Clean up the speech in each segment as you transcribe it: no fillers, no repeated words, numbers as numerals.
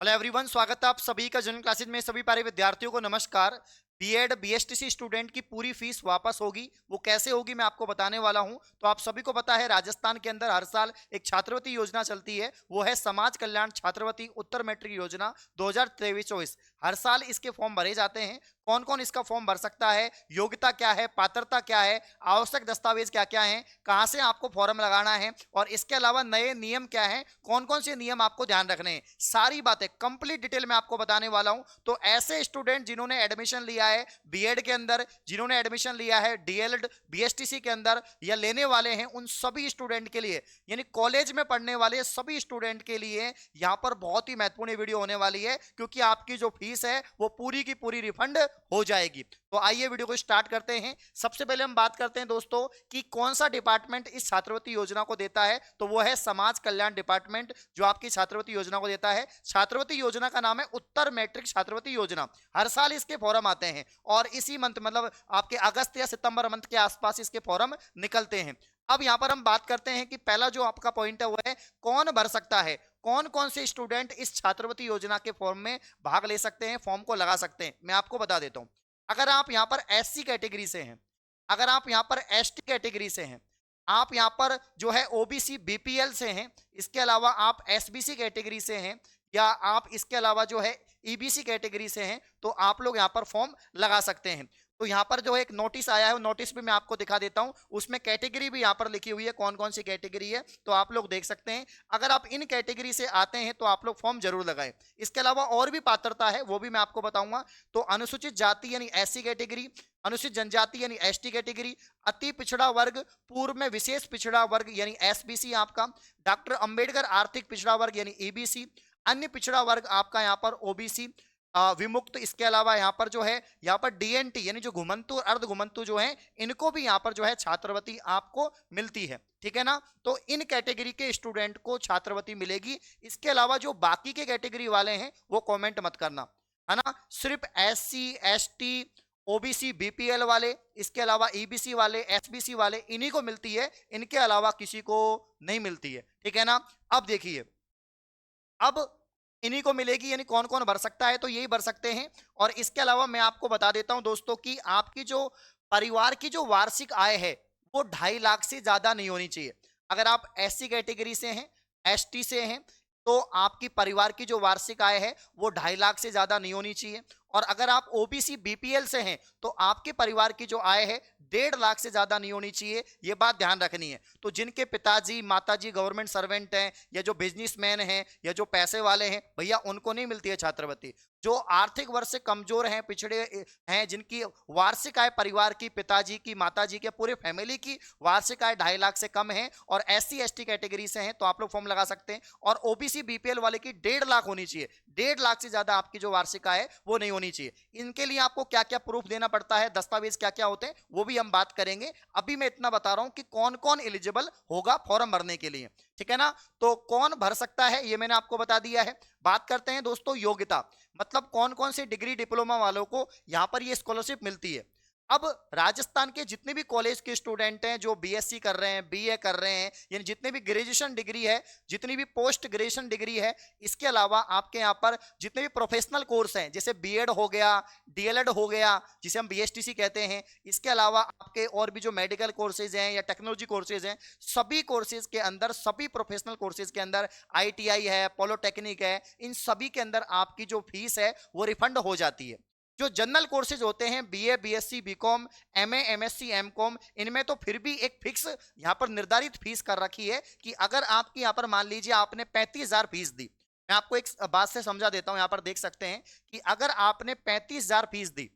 Hello everyone, स्वागत है आप सभी का जनरल क्लासेज में। सभी प्यारे विद्यार्थियों को नमस्कार। बीएड बीएसटीसी स्टूडेंट की पूरी फीस वापस होगी। वो कैसे होगी मैं आपको बताने वाला हूं। तो आप सभी को पता है राजस्थान के अंदर हर साल एक छात्रवृत्ति योजना चलती है, वो है समाज कल्याण छात्रवृत्ति उत्तर मैट्रिक योजना 2023-24। हर साल इसके फॉर्म भरे जाते हैं। कौन कौन इसका फॉर्म भर सकता है, योग्यता क्या है, पात्रता क्या है, आवश्यक दस्तावेज क्या क्या है, कहां से आपको फॉर्म लगाना है और इसके अलावा नए नियम क्या है, कौन कौन से नियम आपको ध्यान रखने हैं, सारी बातें कंप्लीट डिटेल में आपको बताने वाला हूं। तो ऐसे स्टूडेंट जिन्होंने एडमिशन लिया है बीएड के अंदर, जिन्होंने एडमिशन लिया है डीएलएड बीएसटीसी के अंदर या लेने वाले हैं, उन सभी स्टूडेंट के लिए, यानी कॉलेज में पढ़ने वाले सभी स्टूडेंट के लिए यहां पर बहुत ही महत्वपूर्ण वीडियो होने वाली है, क्योंकि आपकी जो फीस है वो पूरी की पूरी रिफंड हो जाएगी। तो आइए वीडियो को स्टार्ट करते हैं। सबसे पहले हम बात करते हैं दोस्तों कि कौन सा डिपार्टमेंट इस छात्रवृत्ति योजना को देता है। तो वो है समाज कल्याण डिपार्टमेंट जो आपकी छात्रवृत्ति योजना को देता है। छात्रवृत्ति योजना का नाम है उत्तर मैट्रिक छात्रवृत्ति योजना। हर साल इसके फॉर्म आते हैं और इसी मंथ मतलब आपके अगस्त या सितंबर मंथ के आसपास इसके फॉर्म निकलते हैं। अब यहां पर हम बात करते हैं कि पहला जो आपका पॉइंट है वो है कौन भर सकता है, कौन कौन से स्टूडेंट इस छात्रवृत्ति योजना के फॉर्म में भाग ले सकते हैं, फॉर्म को लगा सकते हैं। मैं आपको बता देता हूं। अगर आप यहां पर एससी कैटेगरी से हैं, अगर आप यहां पर एसटी कैटेगरी से हैं, आप यहां पर जो है ओबीसी बीपीएल से हैं, इसके अलावा आप एसबीसी कैटेगरी से हैं या आप इसके अलावा जो है ईबीसी कैटेगरी से हैं, तो आप लोग यहां पर फॉर्म लगा सकते हैं। तो यहां पर जो है एक नोटिस आया है, वो नोटिस भी मैं आपको दिखा देता हूं। उसमें कैटेगरी भी यहां पर लिखी हुई है, कौन कौन सी कैटेगरी है, तो आप लोग देख सकते हैं। अगर आप इन कैटेगरी से आते हैं तो आप लोग फॉर्म जरूर लगाएं। इसके अलावा और भी पात्रता है, वो भी मैं आपको बताऊंगा। तो अनुसूचित जाति यानी एससी कैटेगरी, अनुसूचित जनजाति यानी एसटी कैटेगरी, अति पिछड़ा वर्ग, पूर्व में विशेष पिछड़ा वर्ग यानी एसबीसी आपका, डॉक्टर अंबेडकर आर्थिक पिछड़ा वर्ग यानी ईबीसी, अन्य पिछड़ा वर्ग आपका यहाँ पर ओबीसी, विमुक्त। इसके अलावा यहाँ पर जो है यहाँ पर डीएनटी यानी जो घुमंतु और अर्ध घुमंतु जो है, इनको भी यहाँ पर जो है छात्रवृत्ति आपको मिलती है। ठीक है ना। तो इन कैटेगरी के स्टूडेंट को छात्रवृत्ति मिलेगी। इसके अलावा जो बाकी के कैटेगरी वाले हैं वो कमेंट मत करना, है ना। सिर्फ एससी एसटी ओबीसी बीपीएल वाले, इसके अलावा ईबीसी वाले एसबीसी वाले, इन्हीं को मिलती है, इनके अलावा किसी को नहीं मिलती है। ठीक है ना। अब देखिए, अब इन्हीं को मिलेगी, यानी कौन कौन भर सकता है, तो यही भर सकते हैं। और इसके अलावा मैं आपको बता देता हूं दोस्तों कि आपकी जो परिवार की जो वार्षिक आय है वो 2.5 लाख से ज्यादा नहीं होनी चाहिए। अगर आप एससी कैटेगरी से हैं, एसटी से हैं, तो आपकी परिवार की जो वार्षिक आय है वो 2.5 लाख से ज्यादा नहीं होनी चाहिए। और अगर आप ओबीसी बीपीएल से हैं तो आपके परिवार की जो आय है 1.5 लाख से ज्यादा नहीं होनी चाहिए। ये बात ध्यान रखनी है। तो जिनके पिताजी माताजी गवर्नमेंट सर्वेंट हैं या जो बिजनेसमैन हैं या जो पैसे वाले हैं, भैया उनको नहीं मिलती है छात्रवृत्ति। जो आर्थिक वर्ग से कमजोर हैं, पिछड़े हैं, जिनकी वार्षिक आय परिवार की, पिताजी की, माताजी के, पूरे फैमिली की वार्षिक आय 2.5 लाख से कम है और एससी एसटी कैटेगरी से हैं, तो आप लोग फॉर्म लगा सकते हैं। और ओबीसी बीपीएल वाले की 1.5 लाख होनी चाहिए। 1.5 लाख से ज्यादा आपकी जो वार्षिक आय है वो नहीं होनी चाहिए। इनके लिए आपको क्या क्या प्रूफ देना पड़ता है, दस्तावेज क्या क्या होते हैं, वो भी हम बात करेंगे। अभी मैं इतना बता रहा हूं कि कौन कौन एलिजिबल होगा फॉर्म भरने के लिए। ठीक है ना। तो कौन भर सकता है ये मैंने आपको बता दिया है। बात करते हैं दोस्तों योग्यता, मतलब कौन कौन से डिग्री डिप्लोमा वालों को यहां पर ये स्कॉलरशिप मिलती है। अब राजस्थान के जितने भी कॉलेज के स्टूडेंट हैं जो बीएससी कर रहे हैं, बीए कर रहे हैं, यानी जितने भी ग्रेजुएशन डिग्री है, जितनी भी पोस्ट ग्रेजुएशन डिग्री है, इसके अलावा आपके यहाँ पर जितने भी प्रोफेशनल कोर्स हैं, जैसे बीएड हो गया, डीएलएड हो गया जिसे हम बीएसटीसी कहते हैं, इसके अलावा आपके और भी जो मेडिकल कोर्सेज हैं या टेक्नोलॉजी कोर्सेज हैं, सभी कोर्सेज के अंदर, सभी प्रोफेशनल कोर्सेज के अंदर आईटीआई है, पॉलिटेक्निक है, इन सभी के अंदर आपकी जो फीस है वो रिफंड हो जाती है। जो जनरल कोर्सेज होते हैं BA BSc BCom MA MSc MCom, इनमें तो फिर भी एक फिक्स यहां पर निर्धारित फीस कर रखी है कि अगर आपकी यहां पर मान लीजिए आपने 35,000 फीस दी। मैं आपको एक बात से समझा देता हूं, यहां पर देख सकते हैं कि अगर आपने 35,000 फीस दी,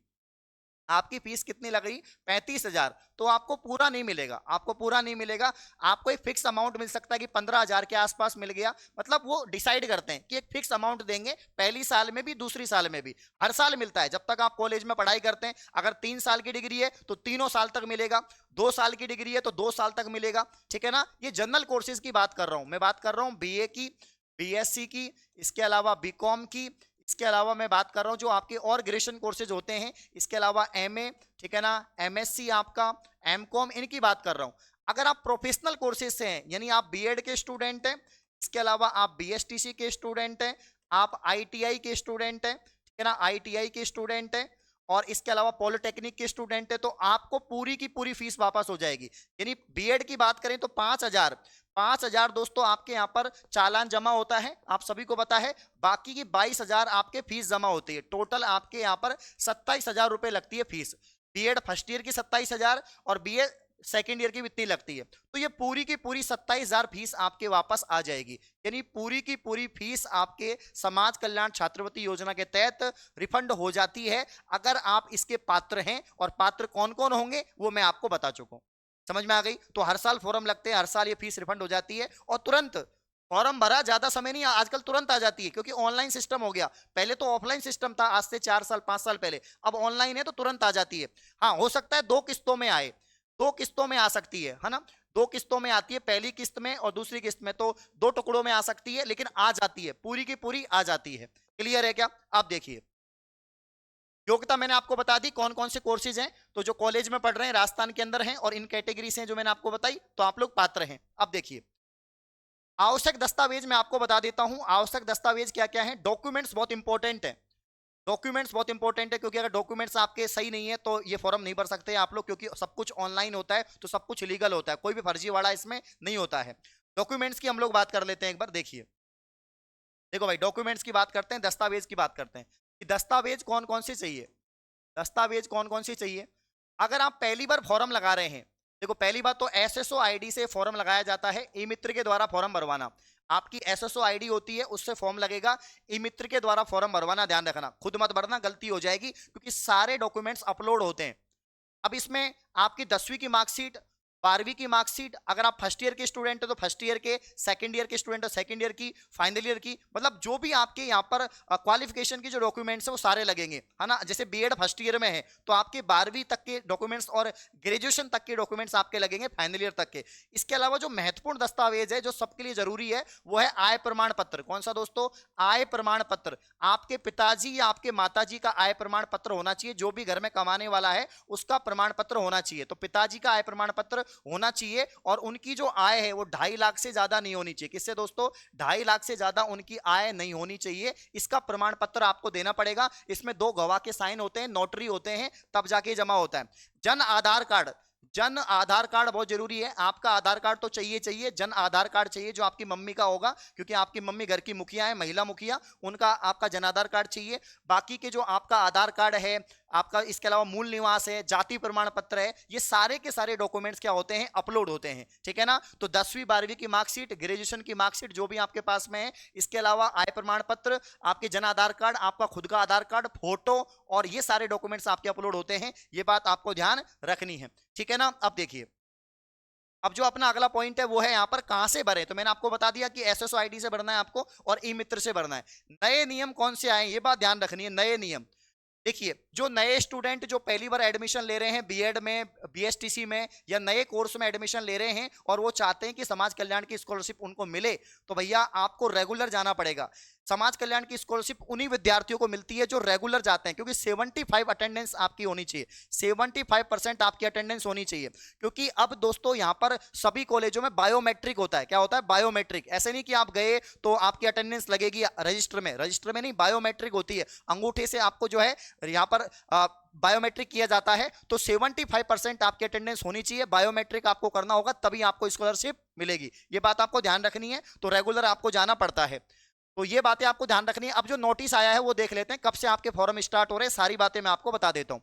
आपकी फीस कितनी लग रही, 35,000, तो आपको पूरा नहीं मिलेगा, आपको पूरा नहीं मिलेगा। आपको एक फिक्स अमाउंट मिल सकता है कि 15,000 के आसपास मिल गया। मतलब वो डिसाइड करते हैं कि एक फिक्स अमाउंट देंगे, पहली साल में भी दूसरी साल में भी, हर साल मिलता है जब तक आप कॉलेज में पढ़ाई करते हैं। अगर 3 साल की डिग्री है तो तीनों साल तक मिलेगा, 2 साल की डिग्री है तो 2 साल तक मिलेगा। ठीक है ना। ये जनरल कोर्सेज की बात कर रहा हूं, मैं बात कर रहा हूं बीए की, बीएससी की, इसके अलावा बीकॉम की, इसके अलावा मैं बात कर रहा हूं जो आपके और ग्रेजुएशन कोर्सेज होते हैं, इसके अलावा एमए, ठीक है ना, एमएससी आपका, एमकॉम, इनकी बात कर रहा हूं। अगर आप प्रोफेशनल कोर्सेज से हैं, यानी आप बीएड के स्टूडेंट हैं, इसके अलावा आप बीएसटीसी के स्टूडेंट हैं, आप आईटीआई के स्टूडेंट हैं, ठीक है ना, आईटीआई के स्टूडेंट हैं, और इसके अलावा पॉलिटेक्निक के स्टूडेंट है, तो आपको पूरी की पूरी फीस वापस हो जाएगी। यानी बीएड की बात करें तो 5,000 दोस्तों आपके यहाँ पर चालान जमा होता है, आप सभी को पता है। बाकी की 22,000 आपके फीस जमा होती है। टोटल आपके यहाँ पर 27,000 रुपए लगती है फीस। बीएड फर्स्ट ईयर की 27,000 और बीए सेकेंड ईयर की भी इतनी लगती है। तो ये पूरी की पूरी 27,000 फीस आपके वापस आ जाएगी। यानी पूरी की पूरी फीस आपके समाज कल्याण छात्रवृत्ति योजना के तहत रिफंड हो जाती है, अगर आप इसके पात्र हैं। और पात्र कौन कौन होंगे वो मैं आपको बता चुका हूं। समझ में आ गई? तो हर साल फॉर्म लगते हैं, हर साल ये फीस रिफंड हो जाती है, और तुरंत फॉर्म भरा, ज्यादा समय नहीं, आजकल तुरंत आ जाती है, क्योंकि ऑनलाइन सिस्टम हो गया। पहले तो ऑफलाइन सिस्टम था, आज से 4 साल 5 साल पहले, अब ऑनलाइन है तो तुरंत आ जाती है। हाँ, हो सकता है 2 किस्तों में आए, 2 किस्तों में आ सकती है ना, 2 किस्तों में आती है, पहली किस्त में और दूसरी किस्त में, तो 2 टुकड़ों में आ सकती है, लेकिन आ जाती है, पूरी की पूरी आ जाती है। क्लियर है क्या? आप देखिए, योग्यता मैंने आपको बता दी कौन कौन से कोर्सेज हैं। तो जो कॉलेज में पढ़ रहे हैं राजस्थान के अंदर हैं और इन कैटेगरी से हैं जो मैंने आपको बताई, तो आप लोग पात्र हैं। अब देखिए, आवश्यक दस्तावेज मैं आपको बता देता हूं। आवश्यक दस्तावेज क्या क्या है? डॉक्यूमेंट्स बहुत इंपॉर्टेंट है, डॉक्यूमेंट्स बहुत इंपॉर्टेंट है, क्योंकि अगर डॉक्यूमेंट्स आपके सही नहीं है तो ये फॉर्म नहीं भर सकते आप लोग, क्योंकि सब कुछ ऑनलाइन होता है, तो सब कुछ लीगल होता है, कोई भी फर्जीवाड़ा इसमें नहीं होता है। डॉक्यूमेंट्स की हम लोग बात कर लेते हैं एक बार। देखिए, देखो भाई, डॉक्यूमेंट्स की बात करते हैं, दस्तावेज की बात करते हैं कि दस्तावेज कौन कौन से चाहिए। दस्तावेज कौन कौन सी चाहिए? अगर आप पहली बार फॉर्म लगा रहे हैं, देखो पहली बात तो एसएसओ आईडी से फॉर्म लगाया जाता है। ई मित्र के द्वारा फॉर्म भरवाना, आपकी एसएसओ आईडी होती है, उससे फॉर्म लगेगा। ई मित्र के द्वारा फॉर्म भरवाना, ध्यान रखना, खुद मत भरना, गलती हो जाएगी, क्योंकि सारे डॉक्यूमेंट्स अपलोड होते हैं। अब इसमें आपकी 10वीं की मार्कशीट, 12वीं की मार्कशीट, अगर आप फर्स्ट ईयर के स्टूडेंट हो तो फर्स्ट ईयर के, सेकंड ईयर के स्टूडेंट हो सेकंड ईयर की, फाइनल ईयर की, मतलब जो भी आपके यहाँ पर क्वालिफिकेशन की जो डॉक्यूमेंट्स है वो सारे लगेंगे, है ना। जैसे बीएड फर्स्ट ईयर में है तो आपके 12वीं तक के डॉक्यूमेंट्स और ग्रेजुएशन तक के डॉक्यूमेंट्स आपके लगेंगे, फाइनल ईयर तक के। इसके अलावा जो महत्वपूर्ण दस्तावेज है जो सबके लिए जरूरी है वो है आय प्रमाण पत्र। कौन सा दोस्तों? आय प्रमाण पत्र। आपके पिताजी या आपके माताजी का आय प्रमाण पत्र होना चाहिए, जो भी घर में कमाने वाला है उसका प्रमाण पत्र होना चाहिए। तो पिताजी का आय प्रमाण पत्र होना चाहिए, और उनकी जो आय है वो 2.5 लाख से ज्यादा नहीं होनी चाहिए। किससे दोस्तों? 2.5 लाख से ज्यादा उनकी आय नहीं होनी चाहिए। इसका प्रमाण पत्र आपको देना पड़ेगा। इसमें 2 गवाह के साइन होते हैं, नोटरी होते हैं, तब जाके जमा होता है। जन आधार कार्ड, जन आधार कार्ड बहुत जरूरी है। आपका आधार कार्ड तो चाहिए चाहिए, जन आधार कार्ड चाहिए, जो आपकी मम्मी का होगा, क्योंकि आपकी मम्मी घर की मुखिया है, महिला मुखिया, उनका आपका जन आधार कार्ड चाहिए। बाकी के जो आपका आधार कार्ड है आपका, इसके अलावा मूल निवास है, जाति प्रमाण पत्र है, ये सारे के सारे डॉक्यूमेंट्स क्या होते हैं? अपलोड होते हैं, ठीक है ना। तो 10वीं 12वीं की मार्कशीट, ग्रेजुएशन की मार्कशीट जो भी आपके पास में है, इसके अलावा आय प्रमाण पत्र, आपके जन आधार कार्ड, आपका खुद का आधार कार्ड, फोटो, और ये सारे डॉक्यूमेंट्स आपके अपलोड होते हैं। ये बात आपको ध्यान रखनी है, ठीक है ना। अब देखिए, अब जो अपना अगला पॉइंट है वो है यहाँ पर कहां से भरें। तो मैंने आपको बता दिया कि एसएसओ आईडी से भरना है आपको, और ई मित्र से भरना है। नए नियम कौन से आए ये बात ध्यान रखनी है। नए नियम देखिए, जो नए स्टूडेंट जो पहली बार एडमिशन ले रहे हैं बीएड में, बीएसटीसी में, या नए कोर्स में एडमिशन ले रहे हैं और वो चाहते हैं कि समाज कल्याण की स्कॉलरशिप उनको मिले, तो भैया आपको रेगुलर जाना पड़ेगा। समाज कल्याण की स्कॉलरशिप उन्हीं विद्यार्थियों को मिलती है जो रेगुलर जाते हैं, क्योंकि 75 अटेंडेंस आपकी होनी चाहिए, 75% आपकी अटेंडेंस होनी चाहिए। क्योंकि अब दोस्तों यहाँ पर सभी कॉलेजों में बायोमेट्रिक होता है। क्या होता है? बायोमेट्रिक। ऐसे नहीं कि आप गए तो आपकी अटेंडेंस लगेगी रजिस्टर में, रजिस्टर में नहीं, बायोमेट्रिक होती है। अंगूठे से आपको जो है यहाँ पर बायोमेट्रिक किया जाता है। तो 75% आपकी अटेंडेंस होनी चाहिए, बायोमेट्रिक आपको करना होगा, तभी आपको स्कॉलरशिप मिलेगी। ये बात आपको ध्यान रखनी है। तो रेगुलर आपको जाना पड़ता है, तो ये बातें आपको ध्यान रखनी है। अब जो नोटिस आया है वो देख लेते हैं, कब से आपके फॉर्म स्टार्ट हो रहे हैं, सारी बातें मैं आपको बता देता हूं।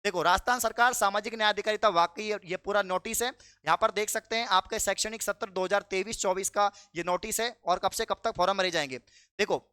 देखो, राजस्थान सरकार सामाजिक न्याय अधिकारिता, वाकई ये पूरा नोटिस है। यहाँ पर देख सकते हैं आपके शैक्षणिक सत्र 2023-24 का ये नोटिस है, और कब से कब तक फॉर्म भरे जाएंगे। देखो,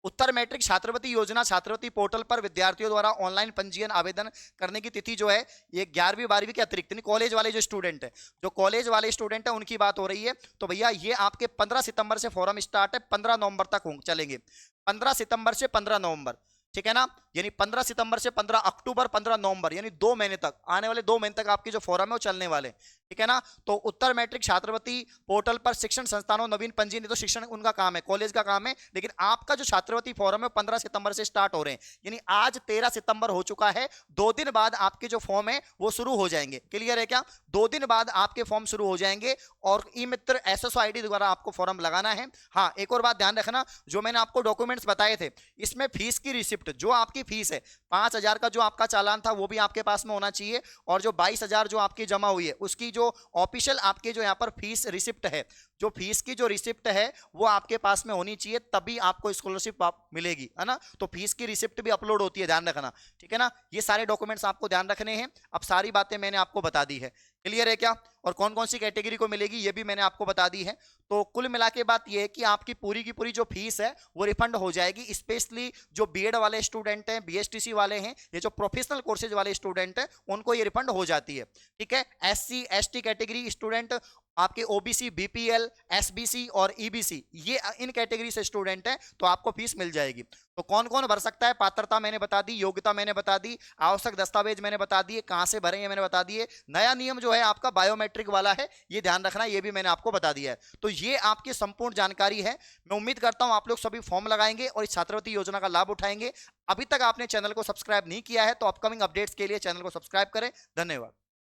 उत्तर मैट्रिक छात्रवृत्ति योजना छात्रवृत्ति पोर्टल पर विद्यार्थियों द्वारा ऑनलाइन पंजीयन आवेदन करने की तिथि जो है ये 11वीं 12वीं के अतिरिक्त, कॉलेज वाले जो स्टूडेंट है, जो कॉलेज वाले स्टूडेंट है उनकी बात हो रही है। तो भैया ये आपके 15 सितंबर से फॉर्म स्टार्ट है, 15 नवंबर तक चलेंगे। 15 सितंबर से 15 नवंबर, ठीक है ना। यानी 15 सितंबर से 15 अक्टूबर, 15 नवंबर, यानी 2 महीने तक, आने वाले 2 महीने तक आपके जो फॉर्म है वो चलने वाले। ठीक है ना। तो उत्तर मैट्रिक छात्रवृत्ति पोर्टल पर शिक्षण संस्थानों नवीन पंजीयन, तो शिक्षण उनका काम है, कॉलेज का काम है, लेकिन आपका जो छात्रवृत्ति फॉर्म है 15 सितंबर से स्टार्ट हो रहे हैं, यानी आज 13 सितंबर हो चुका है, 2 दिन बाद आपके जो फॉर्म है वो शुरू हो जाएंगे। क्लियर है क्या? 2 दिन बाद आपके फॉर्म शुरू हो जाएंगे और ई मित्र एसएसओ आईडी द्वारा आपको फॉर्म लगाना है। हाँ, एक और बात ध्यान रखना, जो मैंने आपको डॉक्यूमेंट्स बताए थे, इसमें फीस की रिसिप्ट, जो आपकी फीस है 5,000 का जो आपका चालान था वो भी आपके पास में होना चाहिए, और जो 22,000 जो आपकी जमा हुई है उसकी जो ऑफिशियल आपके जो यहाँ पर फीस रिसिप्ट है, जो फीस की जो रिसिप्ट है वो आपके पास में होनी चाहिए, तभी आपको स्कॉलरशिप मिलेगी, है ना। तो फीस की रिसिप्ट भी अपलोड होती है, ध्यान रखना, ठीक है ना। ये सारे डॉक्यूमेंट्स आपको ध्यान रखने हैं। अब सारी बातें मैंने आपको बता दी है, क्लियर है क्या? और कौन कौन सी कैटेगरी को मिलेगी ये भी मैंने आपको बता दी है। तो कुल मिला के बात ये है कि आपकी पूरी की पूरी जो फीस है वो रिफंड हो जाएगी, स्पेशली जो बीएड वाले स्टूडेंट हैं, बीएसटीसी वाले हैं, ये जो प्रोफेशनल कोर्सेज वाले स्टूडेंट हैं उनको ये रिफंड हो जाती है, ठीक है। एससी एसटी कैटेगरी स्टूडेंट, आपके ओबीसी, बीपीएल, एसबीसी और ईबीसी, ये इन कैटेगरी से स्टूडेंट हैं तो आपको फीस मिल जाएगी। तो कौन कौन भर सकता है? पात्रता मैंने बता दी, योग्यता मैंने बता दी, आवश्यक दस्तावेज मैंने बता दिए, कहां से भरेंगे मैंने बता दिए। नया नियम जो है आपका बायोमेट्रिक वाला है, ये ध्यान रखना, ये भी मैंने आपको बता दिया है। तो ये आपकी संपूर्ण जानकारी है। मैं उम्मीद करता हूं आप लोग सभी फॉर्म लगाएंगे और इस छात्रवृत्ति योजना का लाभ उठाएंगे। अभी तक आपने चैनल को सब्सक्राइब नहीं किया है तो अपकमिंग अपडेट्स के लिए चैनल को सब्सक्राइब करें। धन्यवाद।